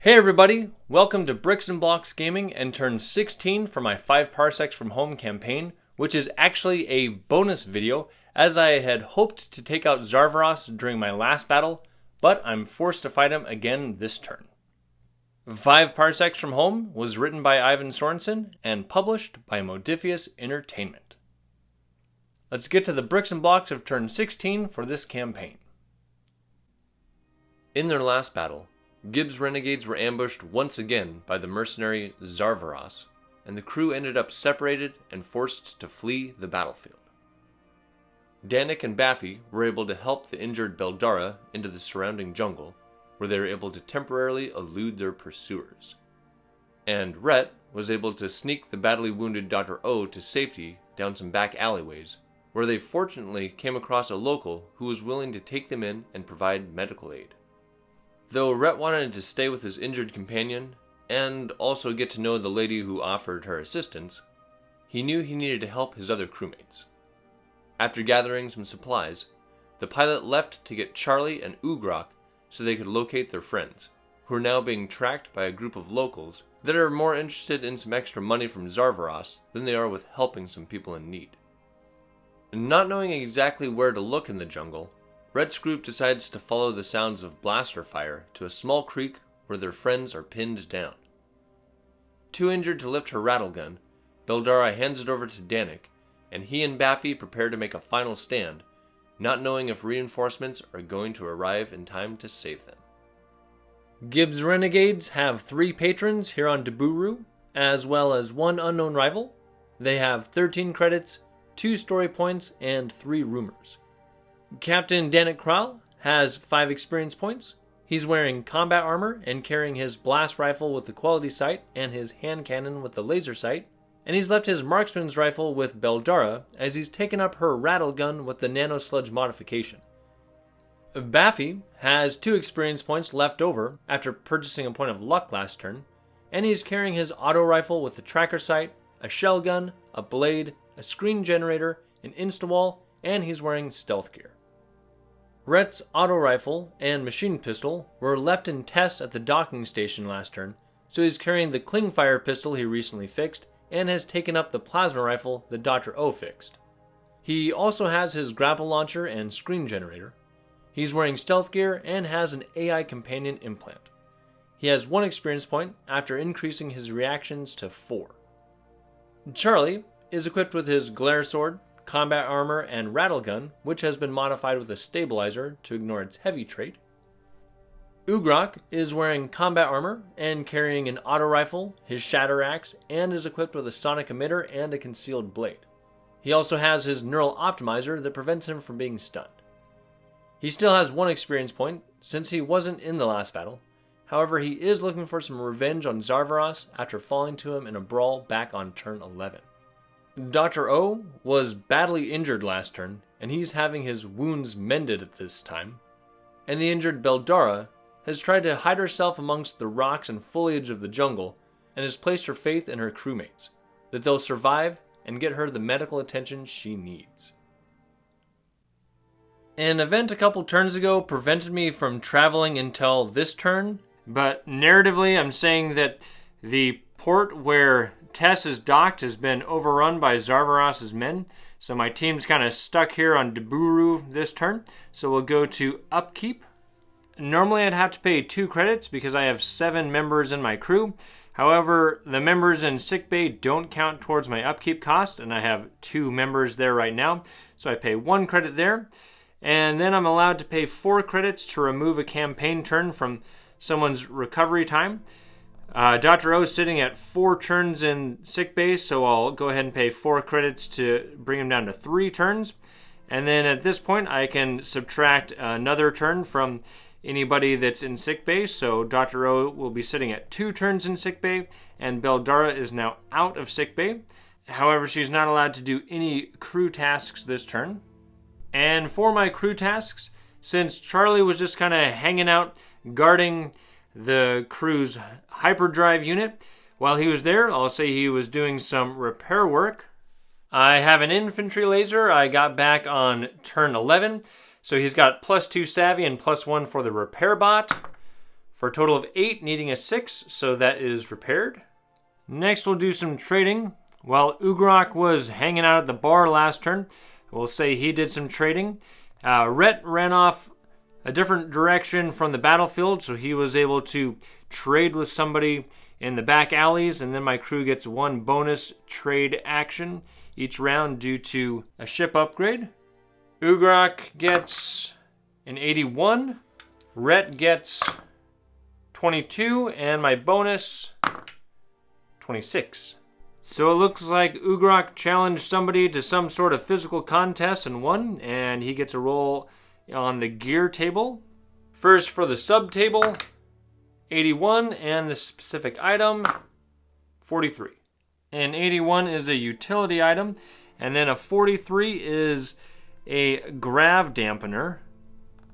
Hey everybody, welcome to Bricks and Blocks Gaming and turn 16 for my 5 Parsecs from Home campaign, which is actually a bonus video as I had hoped to take out Zarveross during my last battle, but I'm forced to fight him again this turn. 5 Parsecs from Home was written by Ivan Sorensen and published by Modifius Entertainment. Let's get to the Bricks and Blocks of turn 16 for this campaign. In their last battle, Gibbs' renegades were ambushed once again by the mercenary Zarveross, and the crew ended up separated and forced to flee the battlefield. Danik and Baffy were able to help the injured Beldara into the surrounding jungle, where they were able to temporarily elude their pursuers. And Rhett was able to sneak the badly wounded Dr. O to safety down some back alleyways, where they fortunately came across a local who was willing to take them in and provide medical aid. Though Rhett wanted to stay with his injured companion, and also get to know the lady who offered her assistance, he knew he needed to help his other crewmates. After gathering some supplies, the pilot left to get Charlie and Ugrok so they could locate their friends, who are now being tracked by a group of locals that are more interested in some extra money from Zarveross than they are with helping some people in need. Not knowing exactly where to look in the jungle, Rhett's group decides to follow the sounds of blaster fire to a small creek where their friends are pinned down. Too injured to lift her rattle gun, Beldara hands it over to Danik, and he and Baffy prepare to make a final stand, not knowing if reinforcements are going to arrive in time to save them. Gibbs' renegades have 3 patrons here on Daburu, as well as 1 unknown rival. They have 13 credits, 2 story points, and 3 rumors. Captain Danik Kral has 5 experience points. He's wearing combat armor and carrying his blast rifle with the quality sight and his hand cannon with the laser sight. And he's left his marksman's rifle with Beldara as he's taken up her rattle gun with the nano sludge modification. Baffy has 2 experience points left over after purchasing a point of luck last turn, and he's carrying his auto rifle with the tracker sight, a shell gun, a blade, a screen generator, an insta-wall, and he's wearing stealth gear. Rhett's auto rifle and machine pistol were left in test at the docking station last turn, so he's carrying the Klingfire pistol he recently fixed and has taken up the plasma rifle that Dr. O fixed. He also has his grapple launcher and screen generator. He's wearing stealth gear and has an AI companion implant. He has 1 experience point after increasing his reactions to 4. Charlie is equipped with his glare sword, combat armor, and rattle gun, which has been modified with a stabilizer to ignore its heavy trait. Ugrok is wearing combat armor and carrying an auto rifle, his shatter axe, and is equipped with a sonic emitter and a concealed blade. He also has his neural optimizer that prevents him from being stunned. He still has 1 experience point since he wasn't in the last battle. However, he is looking for some revenge on Zarveross after falling to him in a brawl back on turn 11. Dr. O was badly injured last turn, and he's having his wounds mended at this time. And the injured Beldara has tried to hide herself amongst the rocks and foliage of the jungle, and has placed her faith in her crewmates, that they'll survive and get her the medical attention she needs. An event a couple turns ago prevented me from traveling until this turn, but narratively I'm saying that the port where Tess is docked has been overrun by Zarveross's men, so my team's kind of stuck here on Daburu this turn, so we'll go to Upkeep. Normally I'd have to pay 2 credits because I have 7 members in my crew. However, the members in sickbay don't count towards my upkeep cost, and I have 2 members there right now, so I pay 1 credit there. And then I'm allowed to pay 4 credits to remove a campaign turn from someone's recovery time. Dr. O is sitting at 4 turns in sickbay, so I'll go ahead and pay 4 credits to bring him down to 3 turns. And then at this point, I can subtract another turn from anybody that's in sickbay, so Dr. O will be sitting at 2 turns in sickbay, and Beldara is now out of sickbay. However, she's not allowed to do any crew tasks this turn. And for my crew tasks, since Charlie was just kind of hanging out guarding the crew's hyperdrive unit, while he was there, I'll say he was doing some repair work. I have an infantry laser I got back on turn 11, so he's got +2 savvy and +1 for the repair bot. for a total of 8, needing a 6, so that is repaired. Next, we'll do some trading. While Ugrok was hanging out at the bar last turn, we'll say he did some trading. Rhett ran off a different direction from the battlefield, so he was able to trade with somebody in the back alleys, and then my crew gets 1 bonus trade action each round due to a ship upgrade. Ugrok gets an 81, Rhett gets 22, and my bonus 26. So it looks like Ugrok challenged somebody to some sort of physical contest and won, and he gets a roll on the gear table. First for the sub table, 81, and the specific item, 43. An 81 is a utility item, and then a 43 is a grav dampener.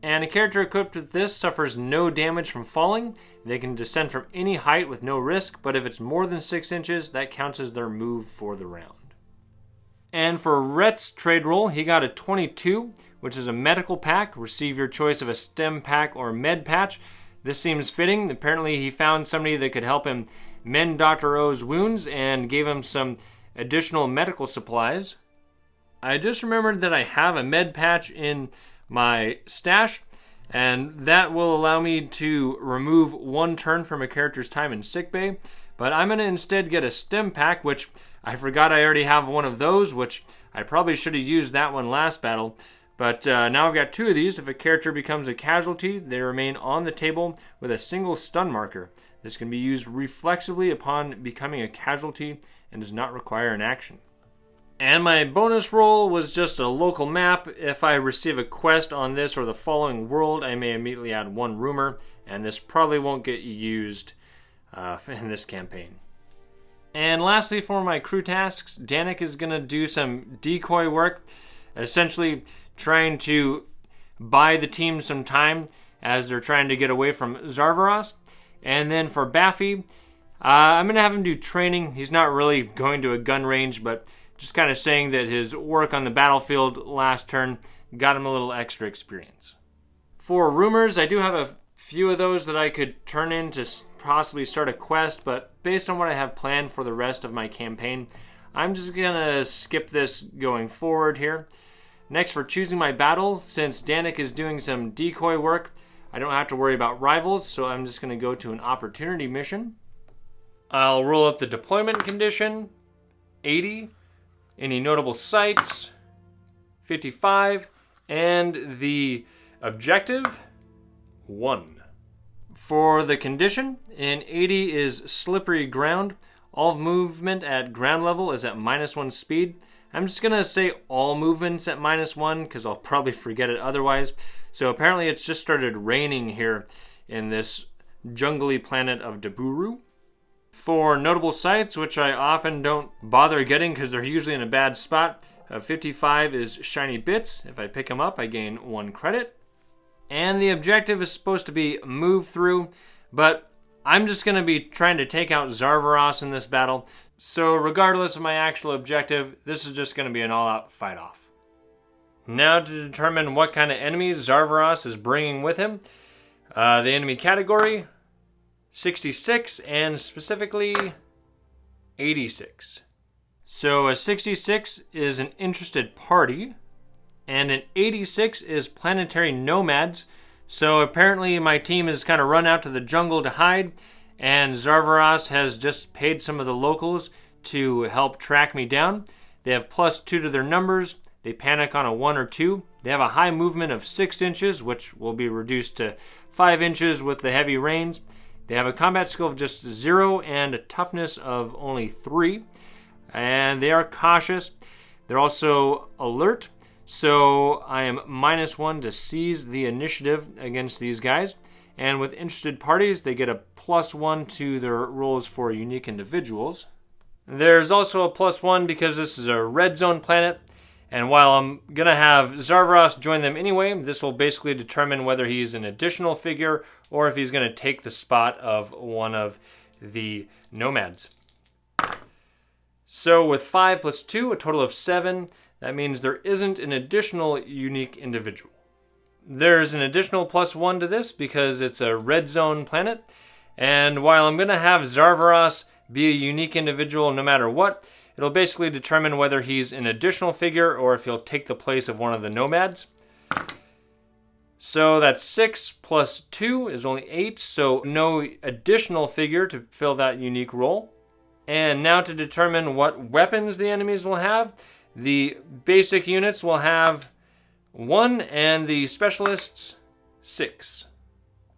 And a character equipped with this suffers no damage from falling. They can descend from any height with no risk, but if it's more than 6 inches, that counts as their move for the round. And for Rhett's trade roll, he got a 22, which is a medical pack. Receive your choice of a stem pack or med patch. This seems fitting. Apparently he found somebody that could help him mend Dr. O's wounds and gave him some additional medical supplies. I just remembered that I have a med patch in my stash, and that will allow me to remove 1 turn from a character's time in sickbay. But I'm going to instead get a stem pack, which I forgot I already have one of those, which I probably should have used that one last battle. But now I've got 2 of these. If a character becomes a casualty, they remain on the table with a single stun marker. This can be used reflexively upon becoming a casualty and does not require an action. And my bonus roll was just a local map. If I receive a quest on this or the following world, I may immediately add 1 rumor, and this probably won't get used in this campaign. And lastly, for my crew tasks, Danik is going to do some decoy work, essentially trying to buy the team some time as they're trying to get away from Zarveross. And then for Baffy, I'm going to have him do training. He's not really going to a gun range, but just kind of saying that his work on the battlefield last turn got him a little extra experience. For rumors, I do have a few of those that I could turn in to possibly start a quest, but based on what I have planned for the rest of my campaign, I'm just going to skip this going forward here. Next, for choosing my battle, since Danik is doing some decoy work, I don't have to worry about rivals, so I'm just going to go to an opportunity mission. I'll roll up the deployment condition, 80. Any notable sites, 55, and the objective, 1. For the condition, in 80 is slippery ground. All movement at ground level is at -1 speed. I'm just going to say all movements at -1 because I'll probably forget it otherwise. So apparently it's just started raining here in this jungly planet of Daburu. For notable sites, which I often don't bother getting because they're usually in a bad spot, 55 is shiny bits. If I pick them up, I gain 1 credit. And the objective is supposed to be move through, but I'm just going to be trying to take out Zarveross in this battle. So regardless of my actual objective, this is just going to be an all-out fight-off. Now to determine what kind of enemies Zarveross is bringing with him. The enemy category, 66, and specifically 86. So a 66 is an interested party, and an 86 is planetary nomads. So apparently my team has kind of run out to the jungle to hide, and Zarveross has just paid some of the locals to help track me down. They have +2 to their numbers. They panic on a 1 or 2. They have a high movement of 6 inches, which will be reduced to 5 inches with the heavy rains. They have a combat skill of just 0 and a toughness of only 3. And they are cautious. They're also alert. So I am -1 to seize the initiative against these guys. And with interested parties, they get a +1 to their rolls for unique individuals. There's also a +1 because this is a red zone planet. And while I'm going to have Zarveross join them anyway, this will basically determine whether he's an additional figure or if he's going to take the spot of one of the nomads. So with 5 + 2, a total of 7, that means there isn't an additional unique individual. There's an additional +1 to this because it's a red zone planet. And while I'm going to have Zarveross be a unique individual no matter what, it'll basically determine whether he's an additional figure or if he'll take the place of one of the nomads. So that's 6 plus 2 is only 8, so no additional figure to fill that unique role. And now to determine what weapons the enemies will have, the basic units will have 1 and the specialists 6.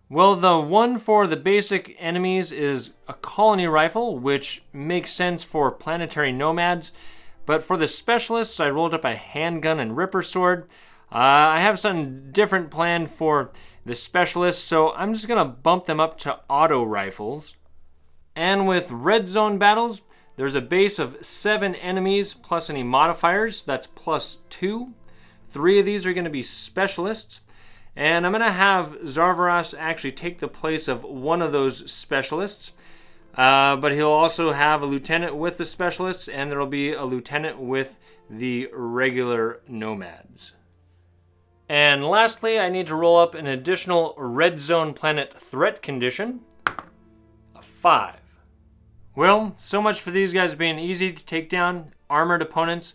Well, the 1 for the basic enemies is a colony rifle, which makes sense for planetary nomads. But for the specialists, I rolled up a handgun and ripper sword. I have something different planned for the specialists, so I'm just going to bump them up to auto rifles. And with red zone battles, there's a base of 7 enemies plus any modifiers. That's +2. 3 of these are going to be specialists. And I'm going to have Zarveross actually take the place of one of those specialists. But he'll also have a lieutenant with the specialists, and there will be a lieutenant with the regular nomads. And lastly, I need to roll up an additional red zone planet threat condition, a 5. Well, so much for these guys being easy to take down, armored opponents.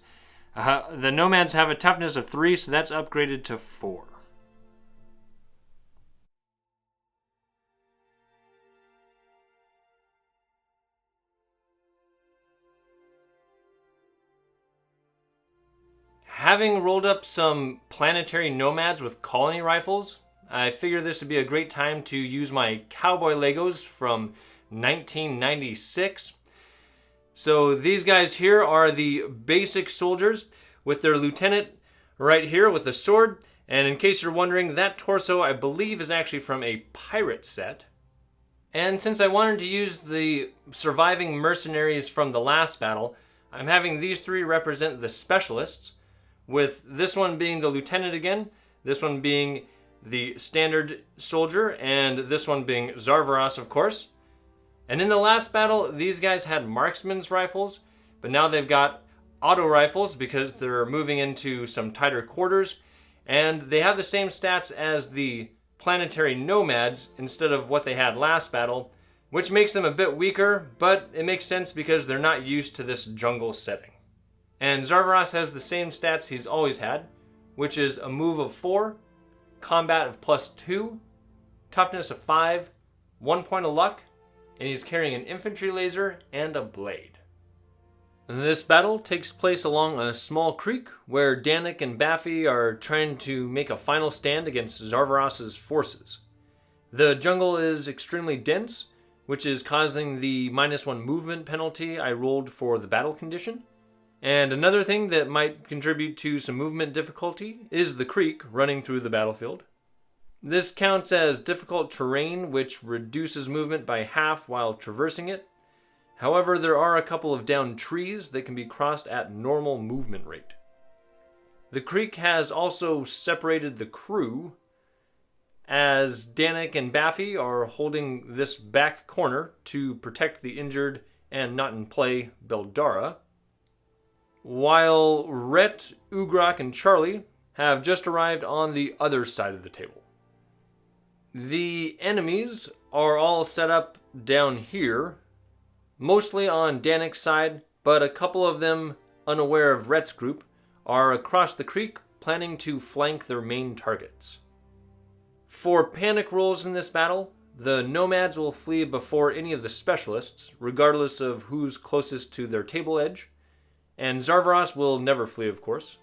The nomads have a toughness of 3, so that's upgraded to 4. Having rolled up some planetary nomads with colony rifles, I figured this would be a great time to use my cowboy Legos from 1996. So these guys here are the basic soldiers with their lieutenant right here with a sword. And in case you're wondering, that torso I believe is actually from a pirate set. And since I wanted to use the surviving mercenaries from the last battle, I'm having these 3 represent the specialists, with this one being the lieutenant again, this one being the standard soldier, and this one being Zarveross, of course. And in the last battle, these guys had marksman's rifles, but now they've got auto rifles because they're moving into some tighter quarters, and they have the same stats as the planetary nomads instead of what they had last battle, which makes them a bit weaker, but it makes sense because they're not used to this jungle setting. And Zarveross has the same stats he's always had, which is a move of 4, combat of +2, toughness of 5, 1 point of luck, and he's carrying an infantry laser and a blade. This battle takes place along a small creek where Danik and Baffy are trying to make a final stand against Zarveross's forces. The jungle is extremely dense, which is causing the -1 movement penalty I rolled for the battle condition. And another thing that might contribute to some movement difficulty is the creek running through the battlefield. This counts as difficult terrain, which reduces movement by half while traversing it. However, there are a couple of downed trees that can be crossed at normal movement rate. The creek has also separated the crew, as Danik and Baffy are holding this back corner to protect the injured and not in play Beldara, while Rhett, Ugrak, and Charlie have just arrived on the other side of the table. The enemies are all set up down here, mostly on Danik's side, but a couple of them, unaware of Rhett's group, are across the creek planning to flank their main targets. For panic rolls in this battle, the nomads will flee before any of the specialists, regardless of who's closest to their table edge, and Zarveross will never flee, of course.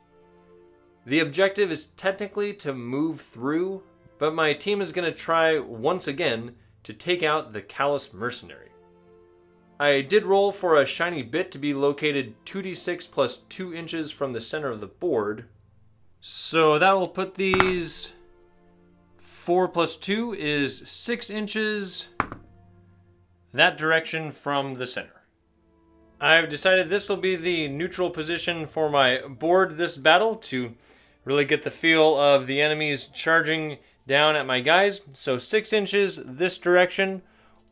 The objective is technically to move through, but my team is going to try once again to take out the callous mercenary. I did roll for a shiny bit to be located 2d6 plus 2 inches from the center of the board. So that will put these 4 plus 2 is 6 inches that direction from the center. I've decided this will be the neutral position for my board this battle to really get the feel of the enemies charging down at my guys. So 6 inches this direction.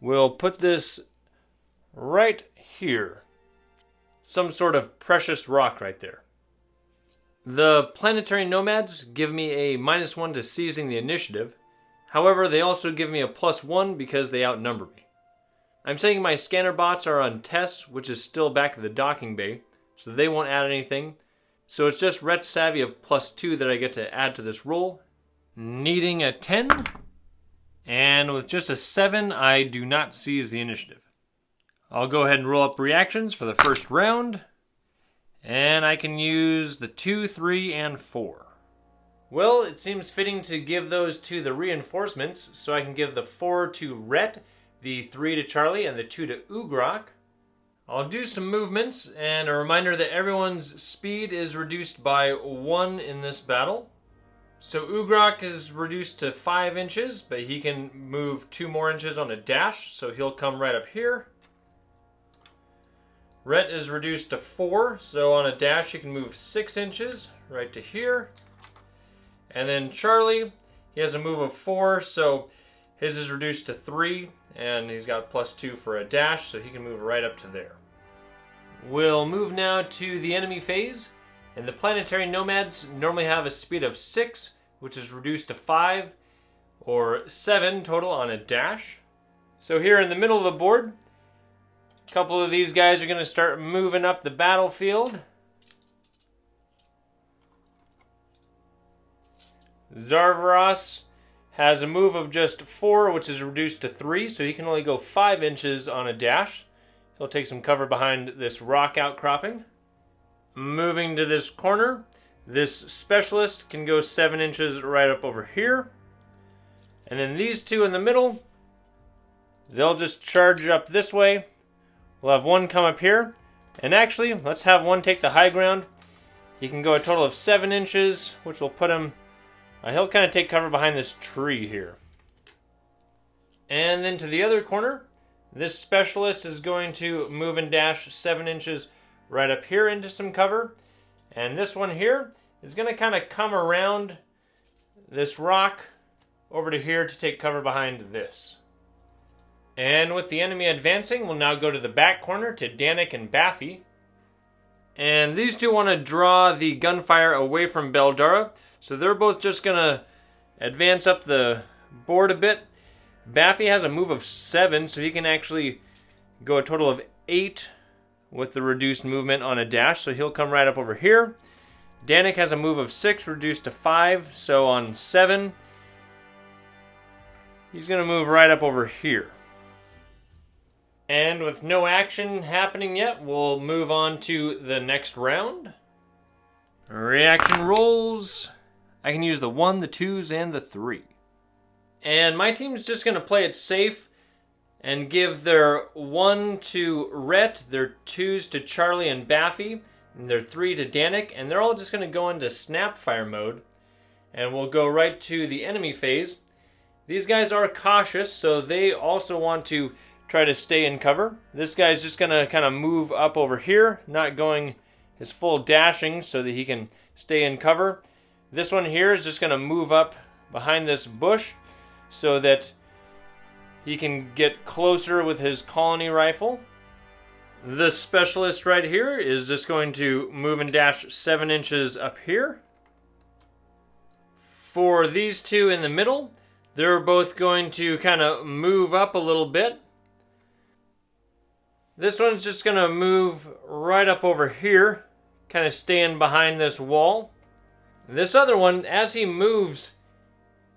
We'll put this right here. Some sort of precious rock right there. The planetary nomads give me a -1 to seizing the initiative. However, they also give me a +1 because they outnumber me. I'm saying my scanner bots are on Tess, which is still back at the docking bay, so they won't add anything. So it's just Ret Savvy of +2 that I get to add to this roll. Needing a 10, and with just a 7, I do not seize the initiative. I'll go ahead and roll up reactions for the first round, and I can use the 2, 3, and 4. Well, it seems fitting to give those to the reinforcements, so I can give the 4 to Rhett, the 3 to Charlie, and the 2 to Ugrok. I'll do some movements, and a reminder that everyone's speed is reduced by 1 in this battle. So Ugrok is reduced to 5 inches, but he can move 2 more inches on a dash, so he'll come right up here. Rhett is reduced to 4, so on a dash he can move 6 inches right to here. And then Charlie, he has a move of 4, so his is reduced to 3, and he's got +2 for a dash, so he can move right up to there. We'll move now to the enemy phase, and the planetary nomads normally have a speed of 6, which is reduced to 5, or 7 total on a dash. So here in the middle of the board, a couple of these guys are going to start moving up the battlefield. Zarveross has a move of just 4, which is reduced to 3, so he can only go 5 inches on a dash. He'll take some cover behind this rock outcropping. Moving to this corner, this specialist can go 7 inches right up over here. And then these two in the middle, they'll just charge up this way. We'll have one come up here. And actually, let's have one take the high ground. He can go a total of 7 inches, which will put him... he'll kind of take cover behind this tree here. And then to the other corner, this specialist is going to move and dash 7 inches right up here into some cover. And this one here is going to kind of come around this rock over to here to take cover behind this. And with the enemy advancing, we'll now go to the back corner to Danik and Baffy. And these two want to draw the gunfire away from Beldara, so they're both just going to advance up the board a bit. Baffy has a move of 7, so he can actually go a total of 8 with the reduced movement on a dash, so he'll come right up over here. Danik has a move of 6, reduced to 5, so on 7, he's going to move right up over here. And with no action happening yet, we'll move on to the next round. Reaction rolls. I can use the 1, the 2s, and the 3. And my team's just going to play it safe and give their 1 to Rhett, their 2s to Charlie and Baffy, and their 3 to Danik, and they're all just going to go into snapfire mode. And we'll go right to the enemy phase. These guys are cautious, so they also want to try to stay in cover. This guy's just going to kind of move up over here, not going his full dashing so that he can stay in cover. This one here is just going to move up behind this bush so that he can get closer with his colony rifle. The specialist right here is just going to move and dash 7 inches up here. For these two in the middle, they're both going to kind of move up a little bit. This one's just going to move right up over here, kind of staying behind this wall. This other one, as he moves,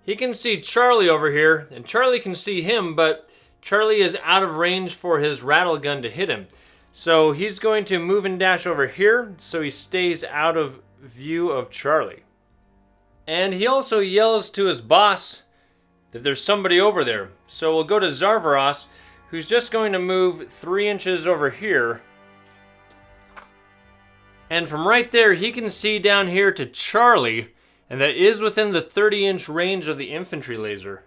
he can see Charlie over here, and Charlie can see him, but Charlie is out of range for his rattle gun to hit him. So he's going to move and dash over here, so he stays out of view of Charlie. And he also yells to his boss that there's somebody over there. So we'll go to Zarveross, who's just going to move 3 inches over here. And from right there, he can see down here to Charlie, and that is within the 30-inch range of the infantry laser.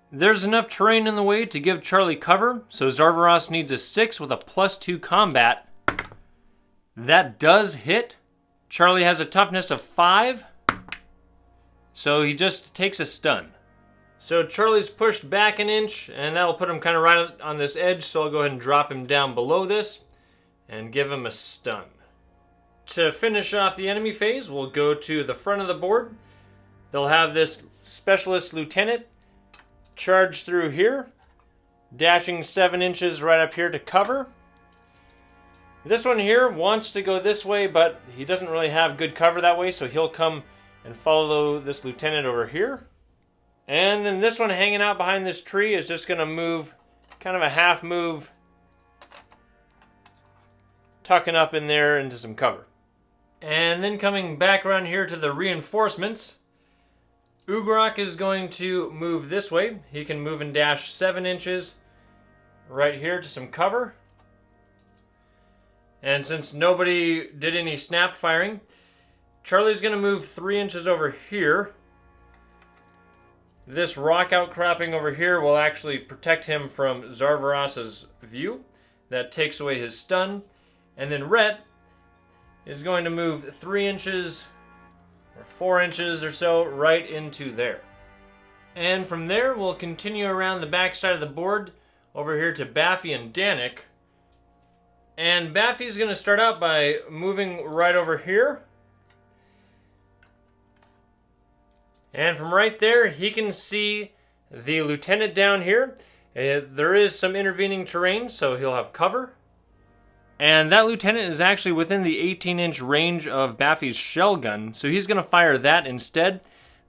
There's enough terrain in the way to give Charlie cover, so Zarveross needs a 6 with a +2 combat. That does hit. Charlie has a toughness of 5, so he just takes a stun. So Charlie's pushed back an inch, and that'll put him kind of right on this edge, so I'll go ahead and drop him down below this and give him a stun. To finish off the enemy phase, we'll go to the front of the board. They'll have this specialist lieutenant charge through here, dashing 7 inches right up here to cover. This one here wants to go this way, but he doesn't really have good cover that way, so he'll come and follow this lieutenant over here. And then this one hanging out behind this tree is just going to move, kind of a half move, tucking up in there into some cover. And then coming back around here to the reinforcements, Ugrok is going to move this way. He can move and dash 7 inches right here to some cover. And since nobody did any snap firing, Charlie's going to move 3 inches over here. This rock outcropping over here will actually protect him from Zarveross's view. That takes away his stun. And then Rhett is going to move 3 inches or 4 inches or so right into there. And from there, we'll continue around the back side of the board over here to Baffy and Danik. And Baffy's going to start out by moving right over here. And from right there, he can see the lieutenant down here. There is some intervening terrain, so he'll have cover. And that lieutenant is actually within the 18-inch range of Baffy's shell gun, so he's going to fire that instead.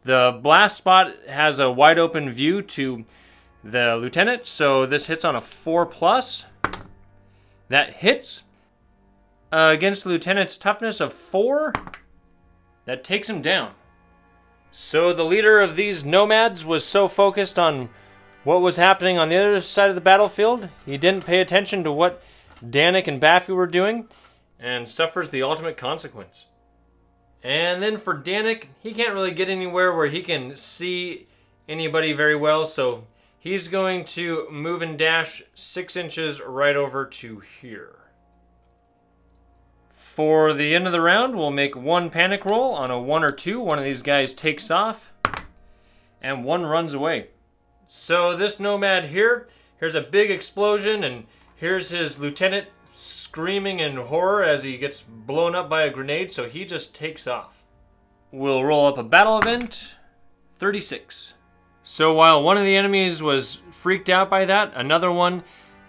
The blast spot has a wide open view to the lieutenant, so this hits on a 4+. That hits against the lieutenant's toughness of 4. That takes him down. So the leader of these nomads was so focused on what was happening on the other side of the battlefield, he didn't pay attention to what Danik and Baffy were doing, and suffers the ultimate consequence. And then for Danik, he can't really get anywhere where he can see anybody very well, so he's going to move and dash 6 inches right over to here. For the end of the round, we'll make 1 panic roll. On a 1 or 2, one of these guys takes off, and 1 runs away. So this nomad here, here's a big explosion, and here's his lieutenant screaming in horror as he gets blown up by a grenade, so he just takes off. We'll roll up a battle event, 36. So while one of the enemies was freaked out by that, another one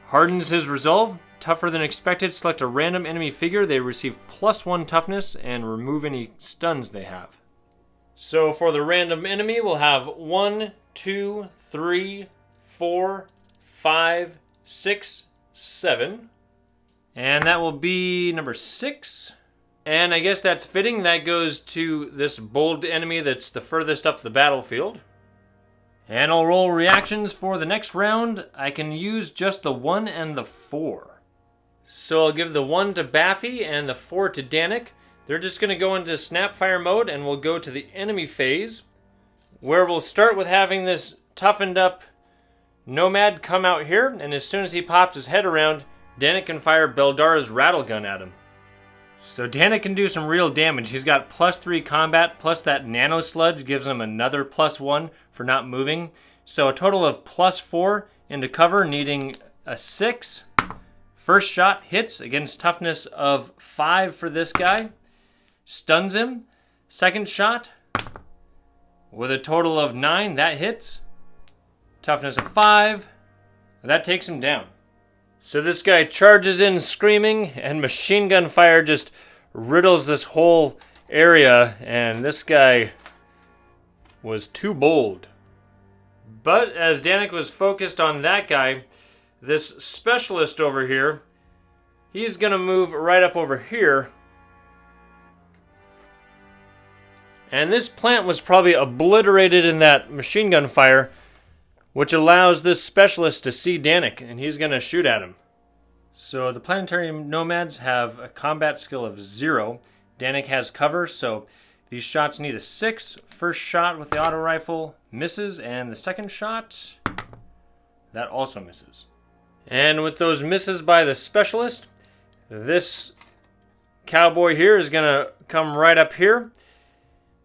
hardens his resolve. Tougher than expected, select a random enemy figure. They receive +1 toughness and remove any stuns they have. So for the random enemy, we'll have 1, 2, 3, 4, 5, 6, 7. And that will be number 6. And I guess that's fitting. That goes to this bold enemy that's the furthest up the battlefield. And I'll roll reactions for the next round. I can use just the 1 and the 4. So I'll give the 1 to Baffy and the 4 to Danik. They're just going to go into snapfire mode, and we'll go to the enemy phase, where we'll start with having this toughened up nomad come out here, and as soon as he pops his head around, Danik can fire Beldara's rattle gun at him. So Danik can do some real damage. He's got +3 combat, plus that nano sludge gives him another +1 for not moving. So a total of +4 into cover, needing a 6. First shot hits against toughness of 5 for this guy. Stuns him. Second shot with a total of 9. That hits. Toughness of 5. That takes him down. So this guy charges in screaming, and machine gun fire just riddles this whole area, and this guy was too bold. But as Danik was focused on that guy, this specialist over here, he's going to move right up over here. And this plant was probably obliterated in that machine gun fire, which allows this specialist to see Danik, and he's going to shoot at him. So the planetary nomads have a combat skill of 0. Danik has cover, so these shots need a 6. First shot with the auto rifle misses, and the second shot, that also misses. And with those misses by the specialist, this cowboy here is going to come right up here,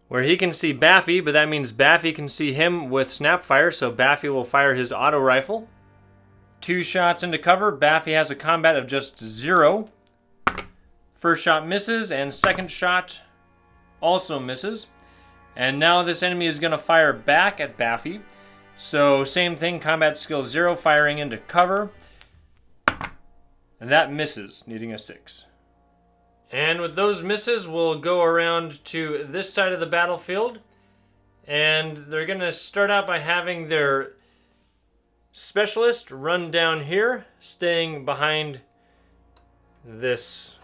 where he can see Baffy, but that means Baffy can see him with snapfire, so Baffy will fire his auto rifle. 2 shots into cover. Baffy has a combat of just 0. First shot misses, and second shot also misses. And now this enemy is going to fire back at Baffy. So same thing, combat skill 0, firing into cover. And that misses, needing a 6. And with those misses, we'll go around to this side of the battlefield. And they're going to start out by having their specialist run down here, staying behind this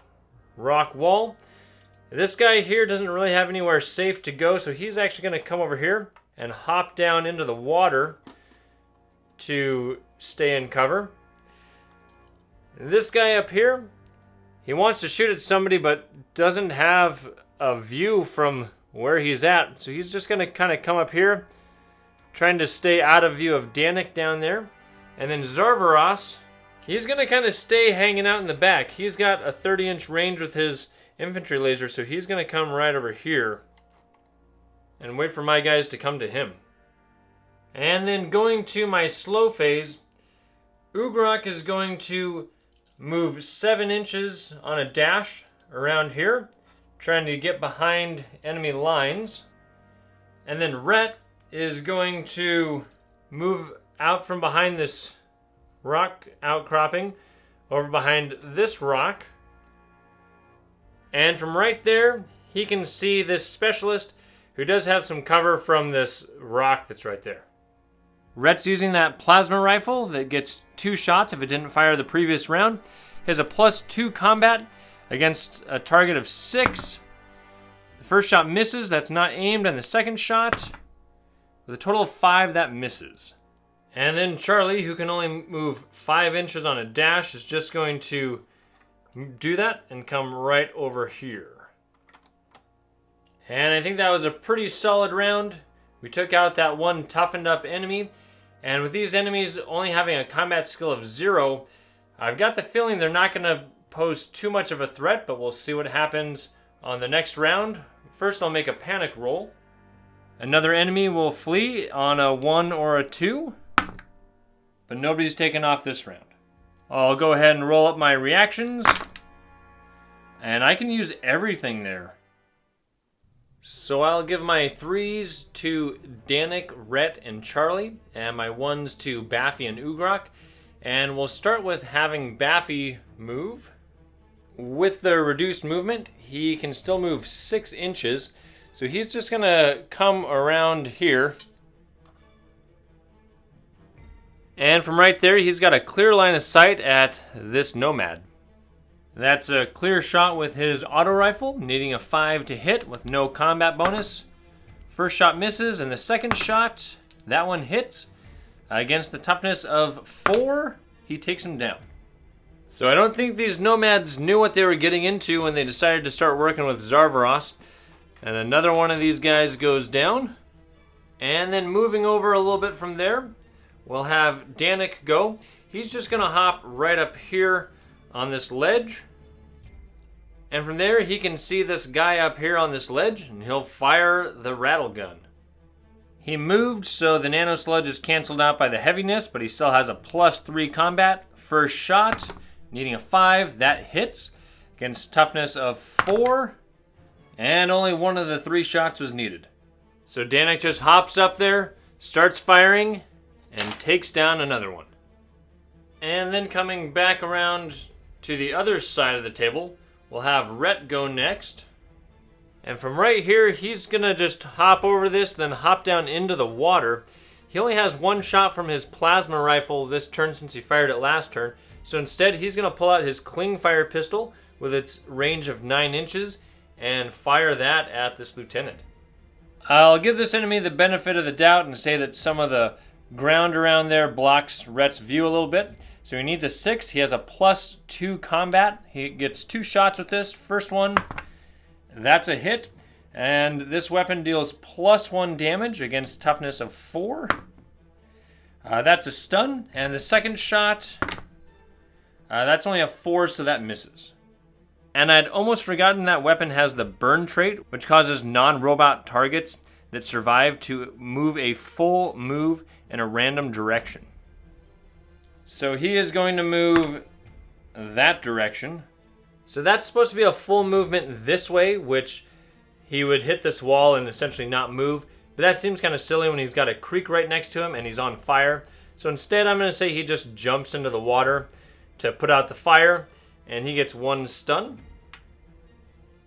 rock wall. This guy here doesn't really have anywhere safe to go, so he's actually going to come over here and hop down into the water to stay in cover. This guy up here, he wants to shoot at somebody but doesn't have a view from where he's at, so he's just going to kind of come up here, trying to stay out of view of Danik down there. And then Zarveross, he's going to kind of stay hanging out in the back. He's got a 30-inch range with his infantry laser, so he's going to come right over here and wait for my guys to come to him. And then going to my slow phase, Ugrok is going to move 7 inches on a dash around here, trying to get behind enemy lines. And then Rhett is going to move out from behind this rock outcropping over behind this rock. And from right there, he can see this specialist who does have some cover from this rock that's right there. Rhett's using that plasma rifle that gets 2 shots if it didn't fire the previous round. He has a +2 combat against a target of 6. The first shot misses, that's not aimed, and the second shot, with a total of 5, that misses. And then Charlie, who can only move 5 inches on a dash, is just going to do that and come right over here. And I think that was a pretty solid round. We took out that one toughened up enemy. And with these enemies only having a combat skill of 0, I've got the feeling they're not going to pose too much of a threat, but we'll see what happens on the next round. First, I'll make a panic roll. Another enemy will flee on a 1 or a 2, but nobody's taken off this round. I'll go ahead and roll up my reactions, and I can use everything there. So I'll give my 3s to Danik, Rhett, and Charlie, and my 1s to Baffy and Ugrok. And we'll start with having Baffy move. With the reduced movement, he can still move 6 inches. So he's just going to come around here. And from right there, he's got a clear line of sight at this nomad. That's a clear shot with his auto rifle, needing a 5 to hit with no combat bonus. First shot misses, and the second shot, that one hits. Against the toughness of 4, he takes him down. So I don't think these nomads knew what they were getting into when they decided to start working with Zarveross. And another one of these guys goes down. And then moving over a little bit from there, we'll have Danik go. He's just going to hop right up here on this ledge. And from there, he can see this guy up here on this ledge, and he'll fire the rattle gun. He moved, so the nano sludge is canceled out by the heaviness, but he still has a +3 combat. First shot, needing a 5, that hits. Against toughness of 4, and only one of the 3 shots was needed. So Danik just hops up there, starts firing, and takes down another one. And then coming back around to the other side of the table, we'll have Rhett go next. And from right here, he's going to just hop over this, then hop down into the water. He only has 1 shot from his plasma rifle this turn since he fired it last turn. So instead, he's going to pull out his cling fire pistol with its range of 9 inches and fire that at this lieutenant. I'll give this enemy the benefit of the doubt and say that some of the ground around there blocks Rhett's view a little bit. So he needs a 6. He has a +2 combat. He gets 2 shots with this. First one, that's a hit. And this weapon deals +1 damage against toughness of 4. That's a stun. And the second shot, that's only a 4, so that misses. And I'd almost forgotten that weapon has the burn trait, which causes non-robot targets that survive to move a full move in a random direction. So he is going to move that direction. So that's supposed to be a full movement this way, which he would hit this wall and essentially not move. But that seems kind of silly when he's got a creek right next to him and he's on fire. So instead, I'm going to say he just jumps into the water to put out the fire, and he gets 1 stun.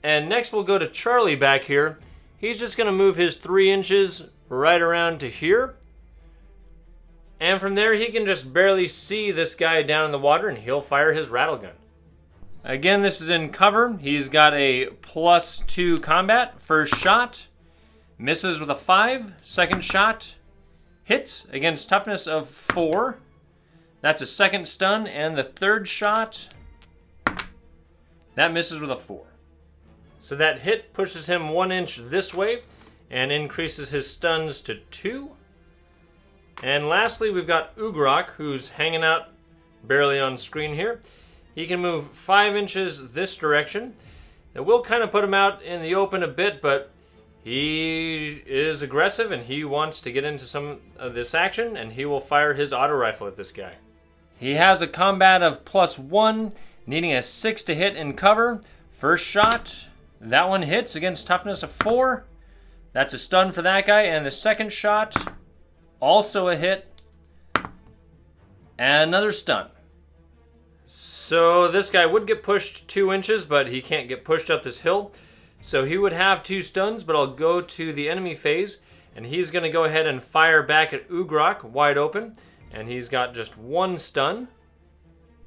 And next we'll go to Charlie back here. He's just going to move his 3 inches right around to here. And from there, he can just barely see this guy down in the water, and he'll fire his rattle gun. Again, this is in cover. He's got a +2 combat. First shot, misses with a 5. Second shot, hits against toughness of 4. That's a second stun. And the third shot, that misses with a 4. So that hit pushes him 1 inch this way and increases his stuns to 2. And lastly, we've got Ugrok, who's hanging out barely on screen here. He can move 5 inches this direction. It will kind of put him out in the open a bit, but he is aggressive and he wants to get into some of this action, and he will fire his auto rifle at this guy. He has a combat of +1, needing a 6 to hit in cover. First shot, that one hits against toughness of 4. That's a stun for that guy. And the second shot, also a hit, and another stun. So this guy would get pushed 2 inches, but he can't get pushed up this hill. So he would have 2 stuns, but I'll go to the enemy phase, and he's going to go ahead and fire back at Ugrok, wide open, and he's got just 1 stun.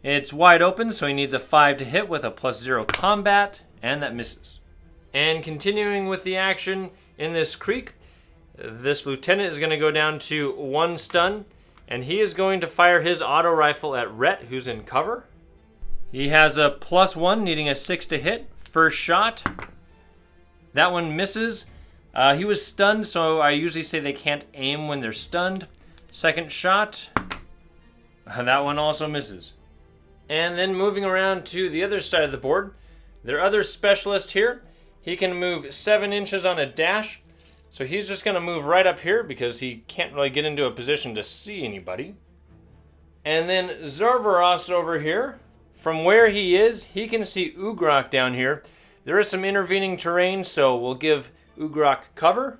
It's wide open, so he needs a 5 to hit with a +0 combat, and that misses. And continuing with the action in this creek, this lieutenant is going to go down to 1 stun, and he is going to fire his auto rifle at Rhett, who's in cover. He has a +1, needing a 6 to hit. First shot, that one misses. He was stunned, so I usually say they can't aim when they're stunned. Second shot, that one also misses. And then moving around to the other side of the board, their other specialist here, he can move 7 inches on a dash. So he's just going to move right up here because he can't really get into a position to see anybody. And then Zarveross over here, from where he is, he can see Ugrok down here. There is some intervening terrain, so we'll give Ugrok cover.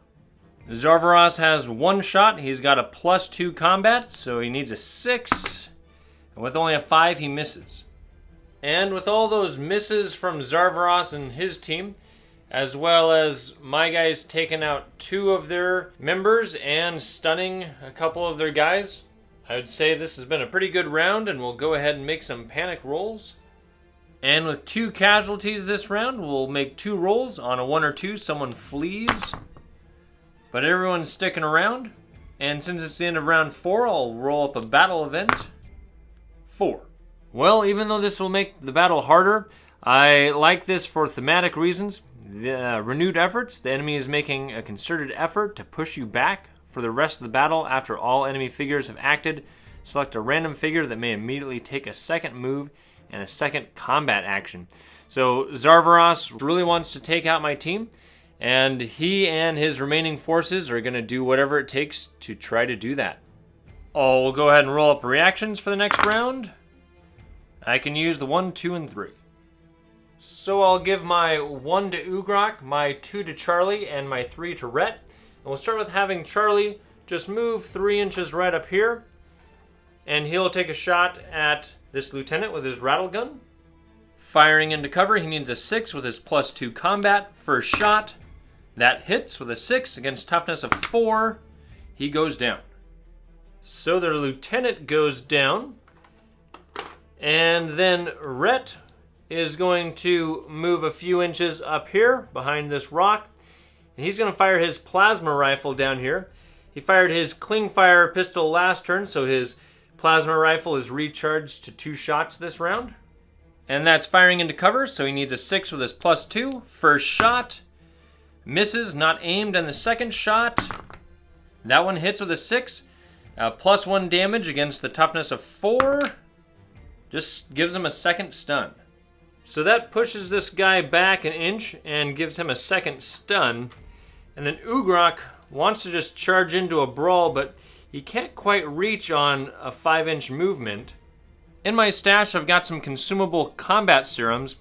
Zarveross has 1 shot. He's got a +2 combat, so he needs a 6. And with only a 5, he misses. And with all those misses from Zarveross and his team, as well as my guys taking out 2 of their members and stunning a couple of their guys, I would say this has been a pretty good round, and we'll go ahead and make some panic rolls. And with 2 casualties this round, we'll make 2 rolls. On a 1 or 2, someone flees, but everyone's sticking around. And since it's the end of round 4, I'll roll up a battle event. 4. Well, even though this will make the battle harder, I like this for thematic reasons. The renewed efforts, the enemy is making a concerted effort to push you back for the rest of the battle. After all enemy figures have acted, select a random figure that may immediately take a second move and a second combat action. So Zarveross really wants to take out my team, and he and his remaining forces are going to do whatever it takes to try to do that. Oh, we'll go ahead and roll up reactions for the next round. I can use the 1, 2, and 3. So I'll give my 1 to Ugrok, my 2 to Charlie, and my 3 to Rhett. And we'll start with having Charlie just move 3 inches right up here, and he'll take a shot at this lieutenant with his rattle gun. Firing into cover, he needs a 6 with his +2 combat. First shot, that hits with a 6 against toughness of 4. He goes down. So their lieutenant goes down, and then Rhett is going to move a few inches up here behind this rock, and he's going to fire his plasma rifle down here. He fired his Clingfire pistol last turn, so his plasma rifle is recharged to 2 shots this round. And that's firing into cover, so he needs a 6 with his +2. First shot, misses, not aimed, and the second shot, that one hits with a 6. +1 damage against the toughness of 4. Just gives him a second stun. So that pushes this guy back an inch and gives him a second stun. And then Ugrok wants to just charge into a brawl, but he can't quite reach on a 5-inch movement. In my stash, I've got some consumable combat serums,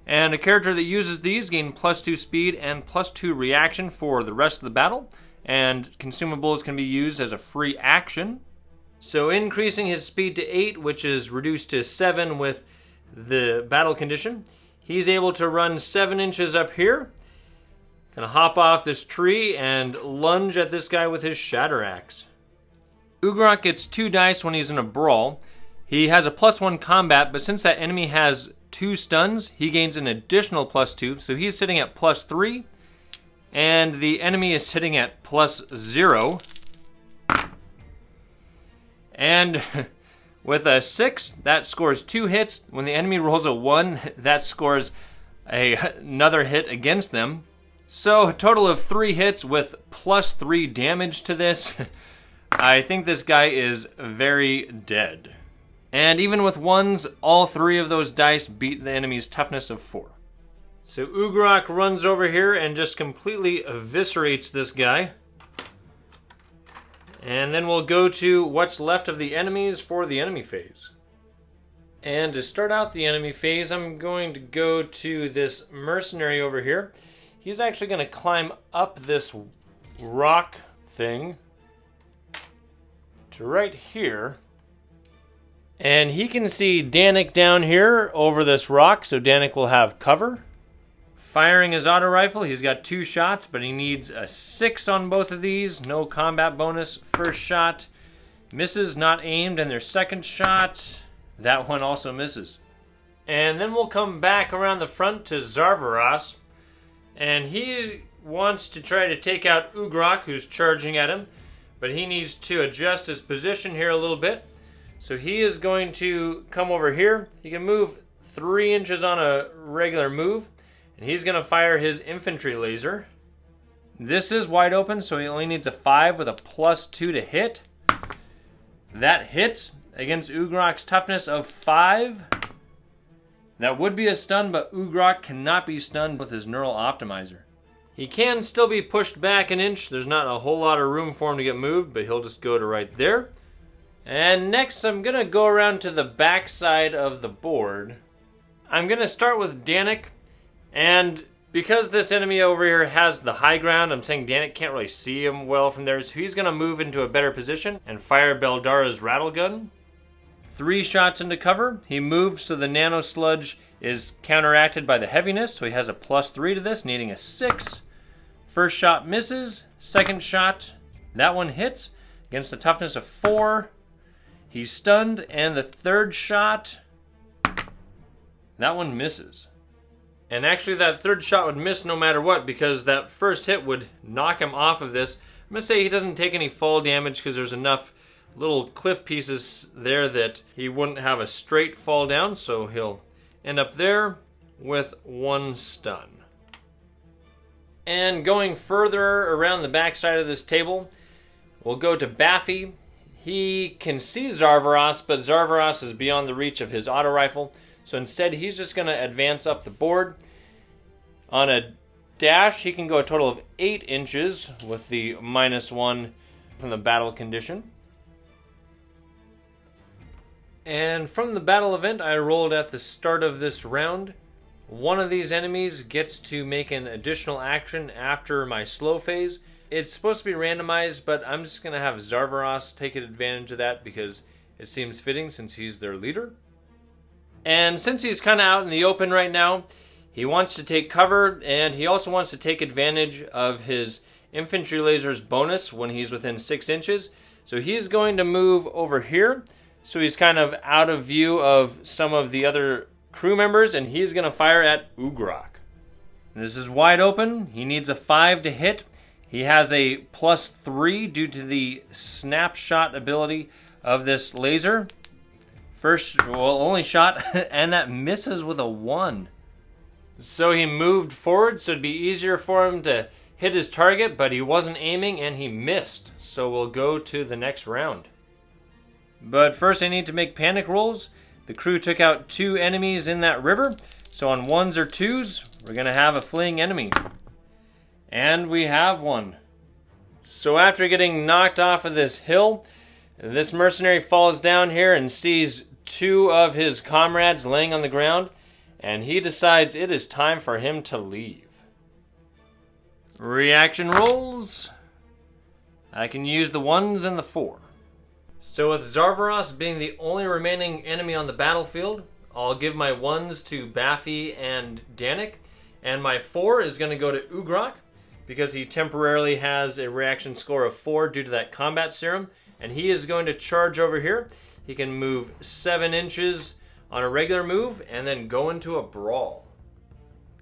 And a character that uses these gain +2 speed and +2 reaction for the rest of the battle. And consumables can be used as a free action. So increasing his speed to 8, which is reduced to 7 with the battle condition. He's able to run 7 inches up here. Gonna hop off this tree and lunge at this guy with his Shatter Axe. Ugrok gets 2 dice when he's in a brawl. He has a +1 combat, but since that enemy has 2 stuns, he gains an additional +2, so he's sitting at +3, and the enemy is sitting at +0. And with a 6, that scores 2 hits. When the enemy rolls a 1, that scores another hit against them. So a total of 3 hits with +3 damage to this. I think this guy is very dead. And even with 1s, all 3 of those dice beat the enemy's toughness of 4. So Ugrok runs over here and just completely eviscerates this guy. And then we'll go to what's left of the enemies for the enemy phase. And to start out the enemy phase, I'm going to go to this mercenary over here. He's actually going to climb up this rock thing to right here. And he can see Danik down here over this rock, so Danik will have cover. Firing his auto rifle, he's got 2 shots, but he needs a 6 on both of these. No combat bonus. First shot misses, not aimed, and their second shot, that one also misses. And then we'll come back around the front to Zarveross. And he wants to try to take out Ugrok, who's charging at him. But he needs to adjust his position here a little bit. So he is going to come over here. He can move 3 inches on a regular move. And he's going to fire his infantry laser. This is wide open, so he only needs a 5 with a +2 to hit. That hits against Ugrok's toughness of 5. That would be a stun, but Ugrok cannot be stunned with his neural optimizer. He can still be pushed back an inch. There's not a whole lot of room for him to get moved, but he'll just go to right there. And next, I'm going to go around to the back side of the board. I'm going to start with Danik. And because this enemy over here has the high ground, I'm saying Danik can't really see him well from there, so he's going to move into a better position and fire Beldara's rattle gun. 3 shots into cover. He moved, so the nano sludge is counteracted by the heaviness, so he has a +3 to this, needing a 6. First shot misses. Second shot, that one hits against the toughness of 4. He's stunned, and the third shot, that one misses. And actually that third shot would miss no matter what, because that first hit would knock him off of this. I'm going to say he doesn't take any fall damage because there's enough little cliff pieces there that he wouldn't have a straight fall down, so he'll end up there with 1 stun. And going further around the back side of this table, we'll go to Baffy. He can see Zarveross, but Zarveross is beyond the reach of his auto rifle, so instead he's just going to advance up the board. On a dash, he can go a total of 8 inches with the -1 from the battle condition. And from the battle event I rolled at the start of this round, one of these enemies gets to make an additional action after my slow phase. It's supposed to be randomized, but I'm just going to have Zarveross take advantage of that because it seems fitting since he's their leader. And since he's kind of out in the open right now, he wants to take cover, and he also wants to take advantage of his infantry laser's bonus when he's within 6 inches. So he's going to move over here. So he's kind of out of view of some of the other crew members, and he's going to fire at Ugrok. This is wide open. He needs a 5 to hit. He has a +3 due to the snapshot ability of this laser. Only shot, and that misses with a 1. So he moved forward, so it'd be easier for him to hit his target, but he wasn't aiming, and he missed. So we'll go to the next round. But first I need to make panic rolls. The crew took out 2 enemies in that river, so on 1s or 2s, we're going to have a fleeing enemy. And we have one. So after getting knocked off of this hill, this mercenary falls down here and sees 2 of his comrades laying on the ground, and he decides it is time for him to leave. Reaction rolls. I can use the 1s and the 4. So with Zarveross being the only remaining enemy on the battlefield, I'll give my 1s to Baffy and Danik, and my 4 is going to go to Ugrok, because he temporarily has a reaction score of 4 due to that combat serum, and he is going to charge over here. He can move 7 inches on a regular move, and then go into a brawl.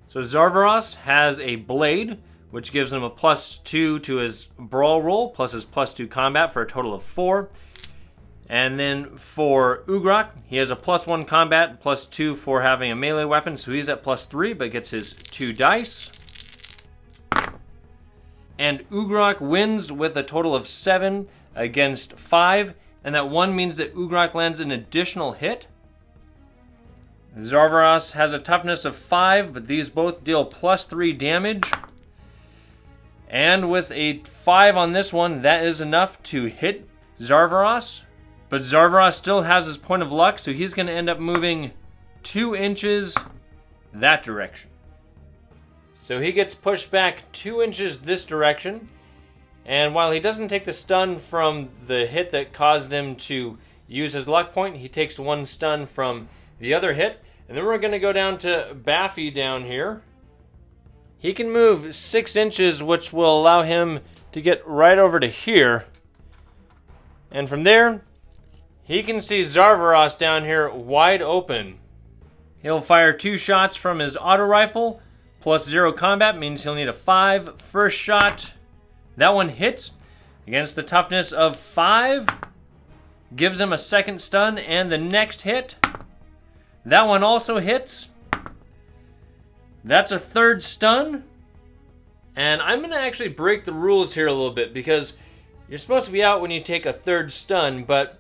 So Zarveross has a blade, which gives him a +2 to his brawl roll, plus his +2 combat for a total of 4. And then for Ugrok, he has a +1 combat, +2 for having a melee weapon, so he's at +3, but gets his 2 dice. And Ugrok wins with a total of 7 against 5, and that 1 means that Ugrok lands an additional hit. Zarveross has a toughness of 5, but these both deal +3 damage. And with a 5 on this one, that is enough to hit Zarveross. But Zarveross still has his point of luck, so he's going to end up moving 2 inches that direction. So he gets pushed back 2 inches this direction. And while he doesn't take the stun from the hit that caused him to use his luck point, he takes 1 stun from the other hit. And then we're going to go down to Baffy down here. He can move 6 inches, which will allow him to get right over to here. And from there, he can see Zarveross down here wide open. He'll fire 2 shots from his auto rifle. +0 combat means he'll need a 5. First shot, that one hits against the toughness of 5. Gives him a second stun, and the next hit, that one also hits. That's a 3rd stun. And I'm going to actually break the rules here a little bit, because you're supposed to be out when you take a 3rd stun, but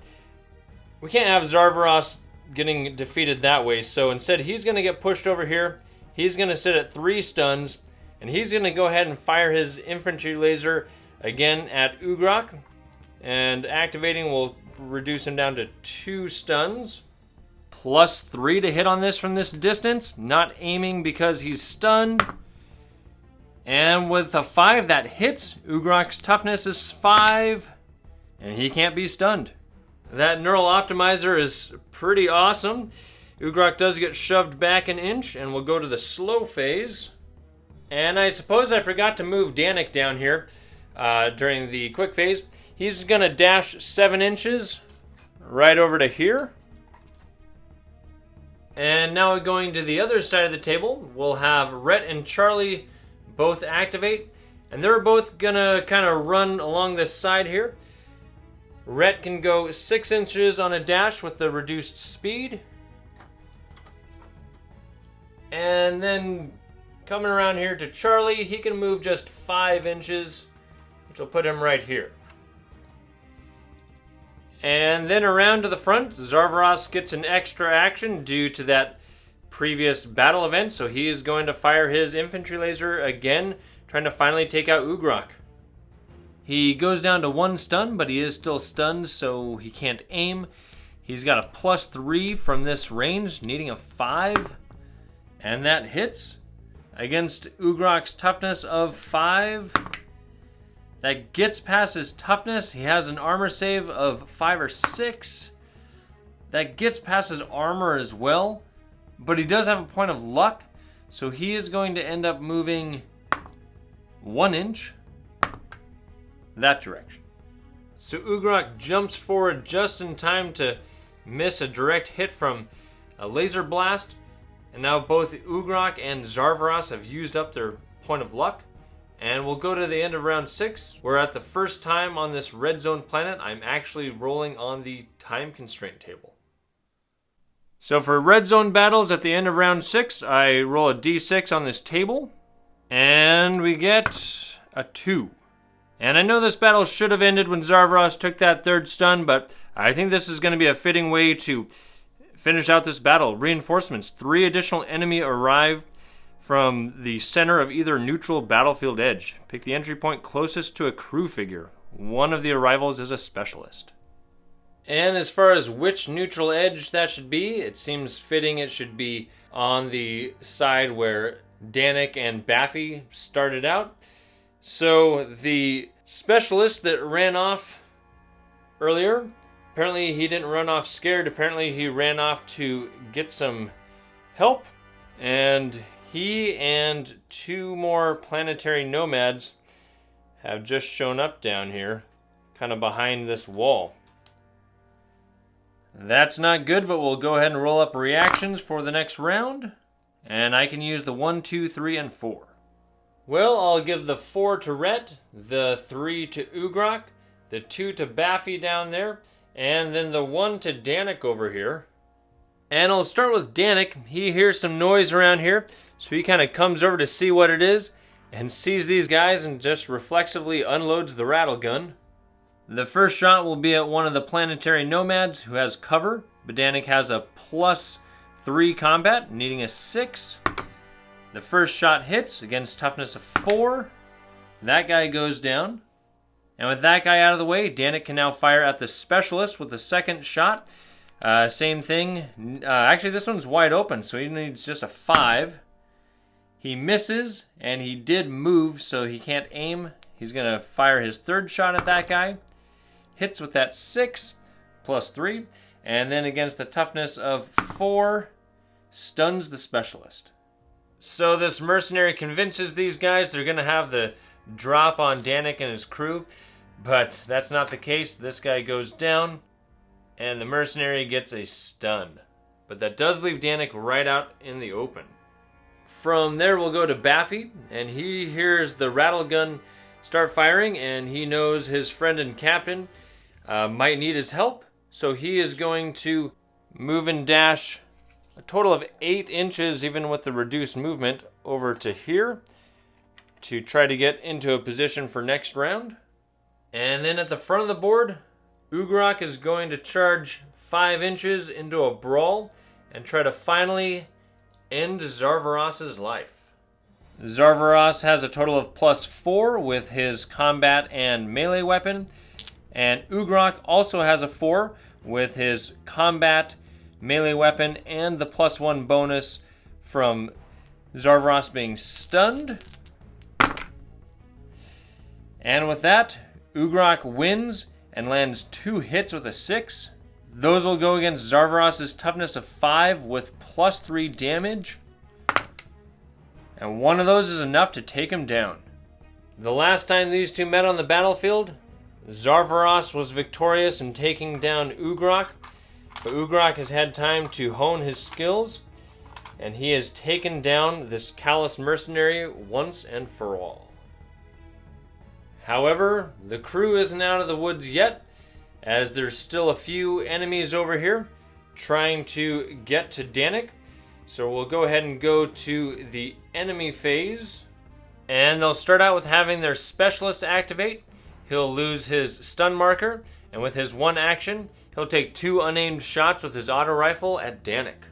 we can't have Zarveross getting defeated that way. So instead, he's going to get pushed over here. He's going to sit at 3 stuns, and he's going to go ahead and fire his infantry laser again at Ugrok. And activating will reduce him down to 2 stuns. +3 to hit on this from this distance. Not aiming because he's stunned. And with a 5 that hits, Ugrok's toughness is 5, and he can't be stunned. That neural optimizer is pretty awesome. Ugrok does get shoved back an inch, and we'll go to the slow phase. And I suppose I forgot to move Danik down here during the quick phase. He's going to dash 7 inches right over to here. And now going to the other side of the table, we'll have Rhett and Charlie both activate. And they're both going to kind of run along this side here. Rhett can go 6 inches on a dash with the reduced speed. And then coming around here to Charlie, he can move just 5 inches, which will put him right here. And then around to the front, Zarveross gets an extra action due to that previous battle event, so he is going to fire his infantry laser again, trying to finally take out Ugrok. He goes down to 1 stun, but he is still stunned, so he can't aim. He's got a +3 from this range, needing a 5. And that hits against Ugrok's toughness of 5. That gets past his toughness. He has an armor save of 5 or 6. That gets past his armor as well. But he does have a point of luck. So he is going to end up moving 1 inch that direction. So Ugrok jumps forward just in time to miss a direct hit from a laser blast. And now both Ugrok and Zarveross have used up their point of luck. And we'll go to the end of round 6. We're at the first time on this red zone planet I'm actually rolling on the time constraint table. So for red zone battles at the end of round 6, I roll a d6 on this table. And we get a 2. And I know this battle should have ended when Zarveross took that 3rd stun, but I think this is going to be a fitting way to finish out this battle. Reinforcements. 3 additional enemy arrive from the center of either neutral battlefield edge. Pick the entry point closest to a crew figure. One of the arrivals is a specialist. And as far as which neutral edge that should be, it seems fitting it should be on the side where Danik and Baffy started out. So the specialist that ran off earlier, apparently he didn't run off scared. Apparently he ran off to get some help. And he and 2 more planetary nomads have just shown up down here, kind of behind this wall. That's not good, but we'll go ahead and roll up reactions for the next round. And I can use the 1, 2, 3, and 4. Well, I'll give the 4 to Rhett, the 3 to Ugrok, the 2 to Baffy down there, and then the 1 to Danik over here. And I'll start with Danik. He hears some noise around here, so he kind of comes over to see what it is, and sees these guys and just reflexively unloads the rattle gun. The first shot will be at one of the planetary nomads who has cover, but Danik has a +3 combat, needing a 6. The first shot hits against toughness of 4. That guy goes down. And with that guy out of the way, Danik can now fire at the specialist with the second shot. Same thing. Actually, this one's wide open, so he needs just a 5. He misses, and he did move, so he can't aim. He's going to fire his third shot at that guy. Hits with that 6, +3. And then against the toughness of 4, stuns the specialist. So this mercenary convinces these guys they're going to have the drop on Danik and his crew. But that's not the case. This guy goes down, and the mercenary gets a stun. But that does leave Danik right out in the open. From there, we'll go to Baffy, and he hears the rattle gun start firing, and he knows his friend and captain might need his help. So he is going to move and dash a total of 8 inches, even with the reduced movement, over to here to try to get into a position for next round. And then at the front of the board, Ugrok is going to charge 5 inches into a brawl and try to finally end Zarveross's life. Zarveross has a total of +4 with his combat and melee weapon, and Ugrok also has a 4 with his combat, melee weapon, and the +1 bonus from Zarveross being stunned. And with that, Ugrok wins and lands 2 hits with a 6. Those will go against Zarveross's toughness of 5 with +3 damage. And one of those is enough to take him down. The last time these two met on the battlefield, Zarveross was victorious in taking down Ugrok. But Ugrok has had time to hone his skills, and he has taken down this callous mercenary once and for all. However, the crew isn't out of the woods yet, as there's still a few enemies over here trying to get to Danik. So we'll go ahead and go to the enemy phase. And they'll start out with having their specialist activate. He'll lose his stun marker, and with his 1 action, he'll take 2 unaimed shots with his auto rifle at Danik.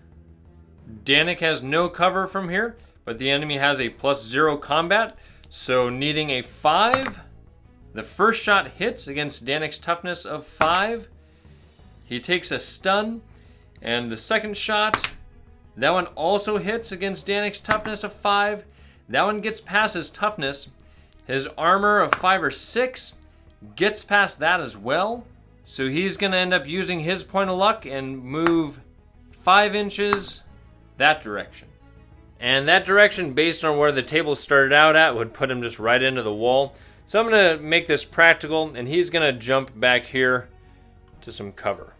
Danik has no cover from here, but the enemy has a +0 combat, so needing a 5. The first shot hits against Danik's toughness of 5. He takes a stun, and the second shot, that one also hits against Danik's toughness of 5. That one gets past his toughness. His armor of 5 or 6 gets past that as well. So he's going to end up using his point of luck and move 5 inches that direction. And that direction, based on where the table started out at, would put him just right into the wall. So I'm going to make this practical, and he's going to jump back here to some cover.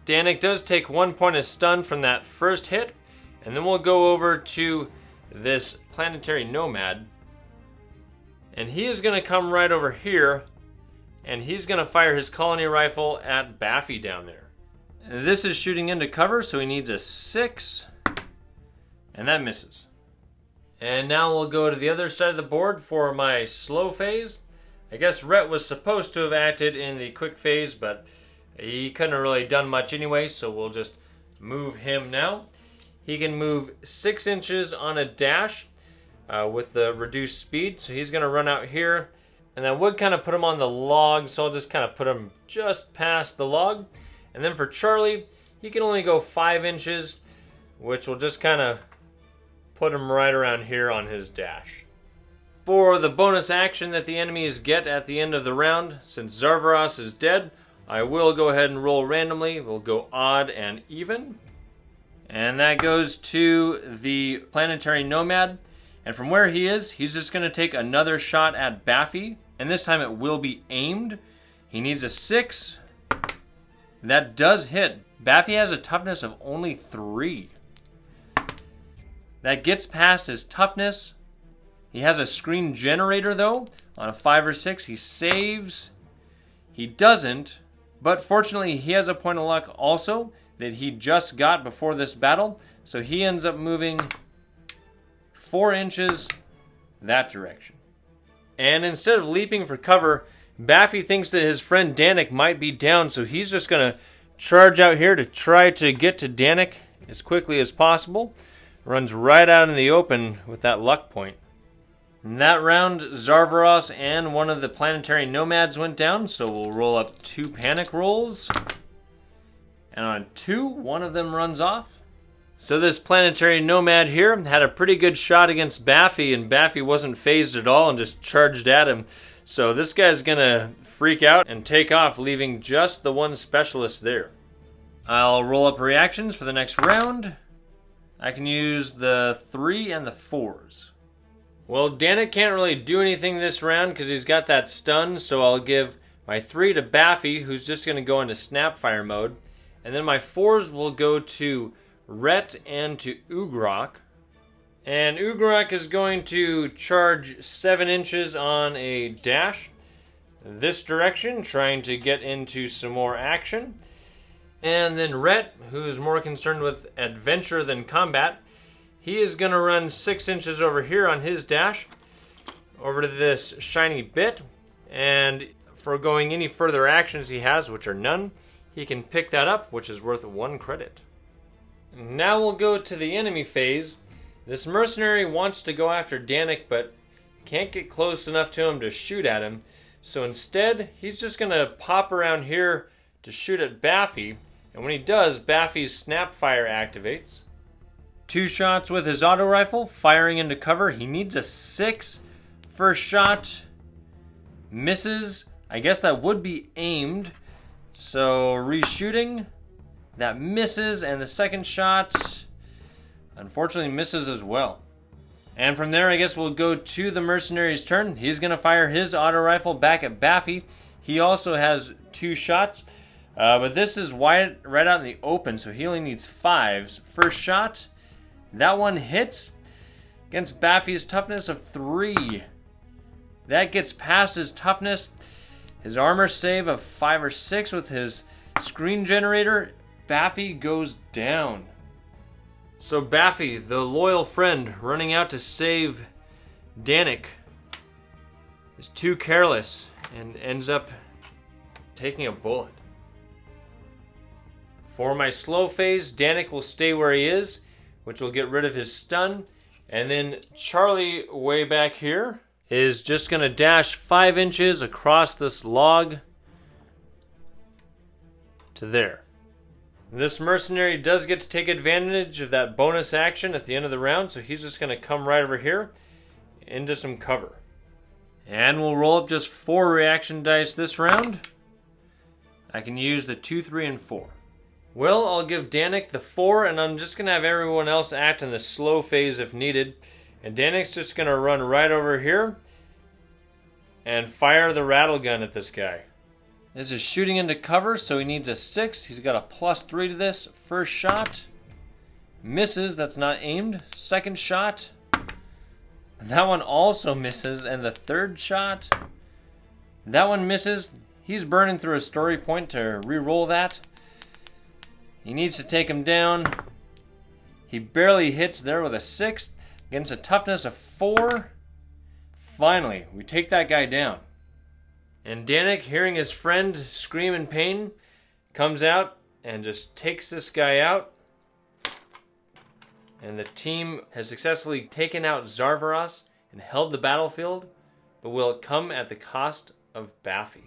Danik does take 1 point of stun from that first hit, and then we'll go over to this planetary nomad. And he is going to come right over here, and he's going to fire his colony rifle at Baffy down there. And this is shooting into cover, so he needs a 6, and that misses. And now we'll go to the other side of the board for my slow phase. I guess Rhett was supposed to have acted in the quick phase, but he couldn't have really done much anyway, so we'll just move him now. He can move 6 inches on a dash with the reduced speed, so he's going to run out here And that would kind of put him on the log, so I'll just kind of put him just past the log. And then for Charlie, he can only go 5 inches, which will just kind of put him right around here on his dash. For the bonus action that the enemies get at the end of the round, since Zarveross is dead, I will go ahead and roll randomly. We'll go odd and even. And that goes to the planetary nomad. And from where he is, he's just going to take another shot at Baffy. And this time it will be aimed. He needs a 6. That does hit. Baffy has a toughness of only 3. That gets past his toughness. He has a screen generator though. On a 5 or 6, he saves. He doesn't. But fortunately, he has a point of luck also that he just got before this battle. So he ends up moving 4 inches that direction. And instead of leaping for cover, Baffy thinks that his friend Danik might be down, so he's just going to charge out here to try to get to Danik as quickly as possible. Runs right out in the open with that luck point. In that round, Zarveross and one of the planetary nomads went down, so we'll roll up 2 panic rolls. And on 2, one of them runs off. So this planetary nomad here had a pretty good shot against Baffy, and Baffy wasn't phased at all and just charged at him. So this guy's gonna freak out and take off, leaving just the one specialist there. I'll roll up reactions for the next round. I can use the 3 and the 4s. Well, Danik can't really do anything this round because he's got that stun, so I'll give my 3 to Baffy, who's just gonna go into Snapfire mode. And then my 4s will go to Rhett and to Ugrok. And Ugrok is going to charge 7 inches on a dash this direction, trying to get into some more action. And then Rhett, who's more concerned with adventure than combat, he is going to run 6 inches over here on his dash, over to this shiny bit. And for going any further actions he has, which are none, he can pick that up, which is worth 1 credit. Now we'll go to the enemy phase. This mercenary wants to go after Danik, but can't get close enough to him to shoot at him. So instead, he's just going to pop around here to shoot at Baffy. And when he does, Baffy's Snapfire activates. 2 shots with his auto rifle, firing into cover. He needs a 6. First shot misses. I guess that would be aimed. So reshooting. That misses, and the second shot unfortunately misses as well. And from there, I guess we'll go to the mercenary's turn. He's going to fire his auto rifle back at Baffy. He also has 2 shots, but this is wide, right out in the open, so he only needs 5s. First shot, that one hits against Baffy's toughness of 3. That gets past his toughness. His armor save of 5 or 6 with his screen generator. Baffy goes down. So Baffy, the loyal friend, running out to save Danik, is too careless and ends up taking a bullet. For my slow phase, Danik will stay where he is, which will get rid of his stun. And then Charlie, way back here, is just going to dash 5 inches across this log to there. This mercenary does get to take advantage of that bonus action at the end of the round, so he's just going to come right over here into some cover. And we'll roll up just 4 reaction dice this round. I can use the 2, 3, and 4. Well, I'll give Danik the 4, and I'm just going to have everyone else act in the slow phase if needed. And Danik's just going to run right over here and fire the rattle gun at this guy. This is shooting into cover, so he needs a 6. He's got a +3 to this. First shot. Misses, that's not aimed. Second shot. That one also misses. And the third shot. That one misses. He's burning through a story point to re-roll that. He needs to take him down. He barely hits there with a 6. Against a toughness of 4. Finally, we take that guy down. And Danik, hearing his friend scream in pain, comes out and just takes this guy out. And the team has successfully taken out Zarveross and held the battlefield but will it come at the cost of Baffy?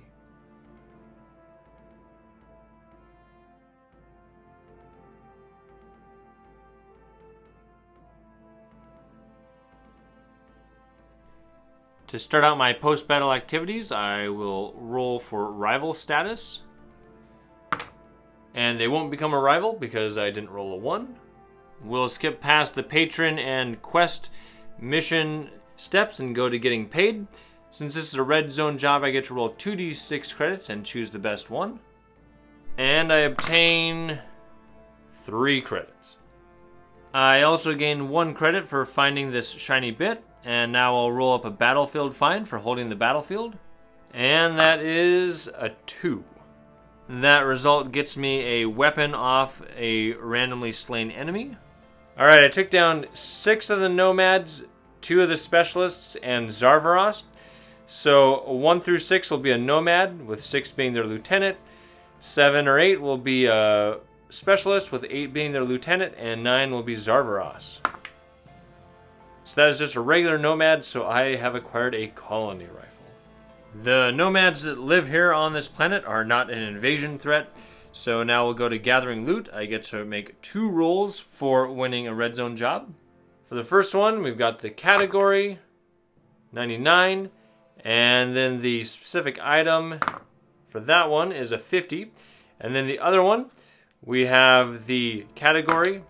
To start out my post-battle activities, I will roll for rival status. And they won't become a rival because I didn't roll a 1. We'll skip past the patron and quest mission steps and go to getting paid. Since this is a red zone job, I get to roll 2d6 credits and choose the best one. And I obtain 3 credits. I also gain 1 credit for finding this shiny bit. And now I'll roll up a battlefield find for holding the battlefield. And that is a 2. That result gets me a weapon off a randomly slain enemy. Alright, I took down 6 of the nomads, 2 of the specialists, and Zarveross. So 1 through 6 will be a nomad, with 6 being their lieutenant. 7 or 8 will be a specialist, with 8 being their lieutenant, and 9 will be Zarveross. So that is just a regular nomad, so I have acquired a colony rifle. The nomads that live here on this planet are not an invasion threat, so now we'll go to gathering loot. I get to make 2 rolls for winning a red zone job. For the first one, we've got the category, 99, and then the specific item for that one is a 50. And then the other one, we have the category,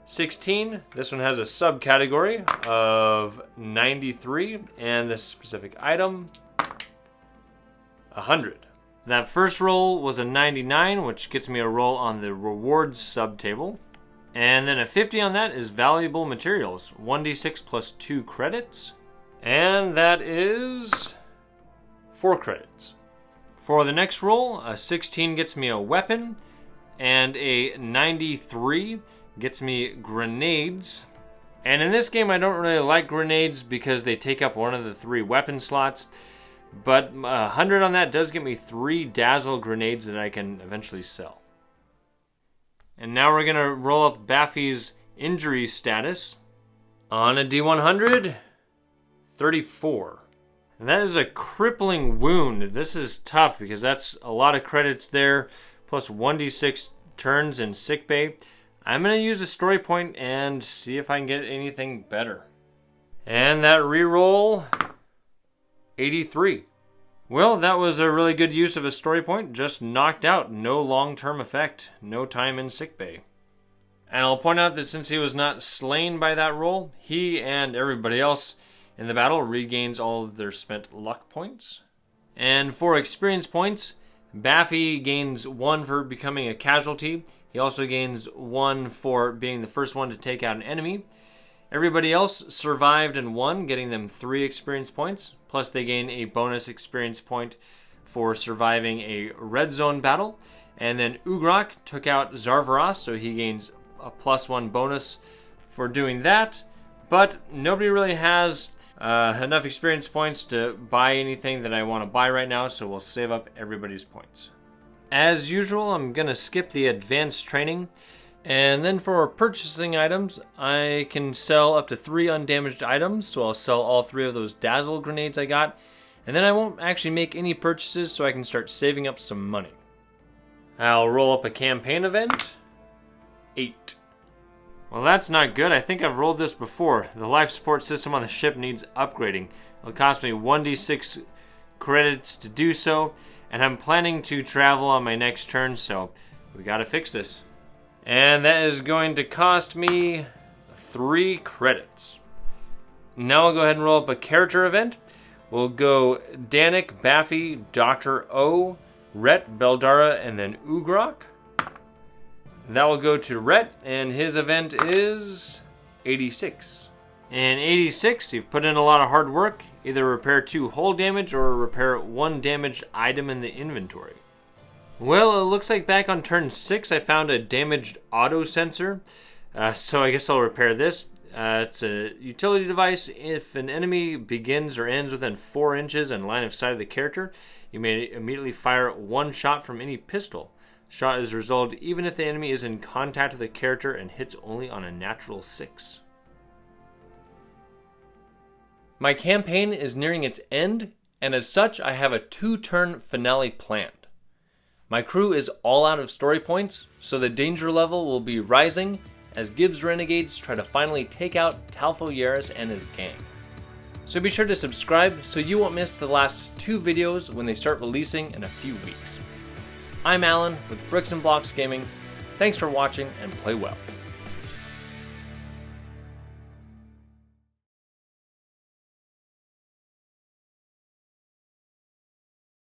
16. This one has a subcategory of 93, and the specific item, 100. That first roll was a 99, which gets me a roll on the rewards subtable. And then a 50 on that is valuable materials, 1d6 plus 2 credits. And that is 4 credits. For the next roll, a 16 gets me a weapon, and a 93 gets me grenades. And in this game, I don't really like grenades because they take up one of the 3 weapon slots. But 100 on that does get me 3 dazzle grenades that I can eventually sell. And now we're going to roll up Baffy's injury status. On a D100, 34. And that is a crippling wound. This is tough because that's a lot of credits there, plus 1d6 turns in sickbay. I'm going to use a story point and see if I can get anything better. And that reroll, 83. Well, that was a really good use of a story point. Just knocked out. No long-term effect. No time in sickbay. And I'll point out that since he was not slain by that roll, he and everybody else in the battle regains all of their spent luck points. And for experience points, Baffy gains 1 for becoming a casualty. He also gains 1 for being the first one to take out an enemy. Everybody else survived and won, getting them 3 experience points. Plus they gain a bonus experience point for surviving a red zone battle. And then Ugrok took out Zarveross, so he gains a +1 bonus for doing that. But nobody really has enough experience points to buy anything that I want to buy right now, so we'll save up everybody's points. As usual, I'm going to skip the advanced training. And then for purchasing items, I can sell up to 3 undamaged items, so I'll sell all 3 of those dazzle grenades I got. And then I won't actually make any purchases, so I can start saving up some money. I'll roll up a campaign event, 8. Well, that's not good. I think I've rolled this before. The life support system on the ship needs upgrading. It'll cost me 1d6 credits to do so, and I'm planning to travel on my next turn, so we gotta fix this. And that is going to cost me 3 credits. Now I'll go ahead and roll up a character event. We'll go Danik, Baffy, Dr. O, Rhett, Beldara, and then Ugrok. That will go to Rhett, and his event is 86. In 86, you've put in a lot of hard work. Either repair 2 hull damage or repair 1 damaged item in the inventory. Well, it looks like back on turn 6, I found a damaged auto sensor. So I guess I'll repair this. It's a utility device. If an enemy begins or ends within 4 inches in line of sight of the character, you may immediately fire 1 shot from any pistol. Shot is resolved even if the enemy is in contact with the character and hits only on a natural 6. My campaign is nearing its end, and as such I have a 2-turn finale planned. My crew is all out of story points, so the danger level will be rising as Gibbs renegades try to finally take out Talfo Yaris and his gang. So be sure to subscribe so you won't miss the last 2 videos when they start releasing in a few weeks. I'm Alan with Bricks and Blocks Gaming. Thanks for watching and play well.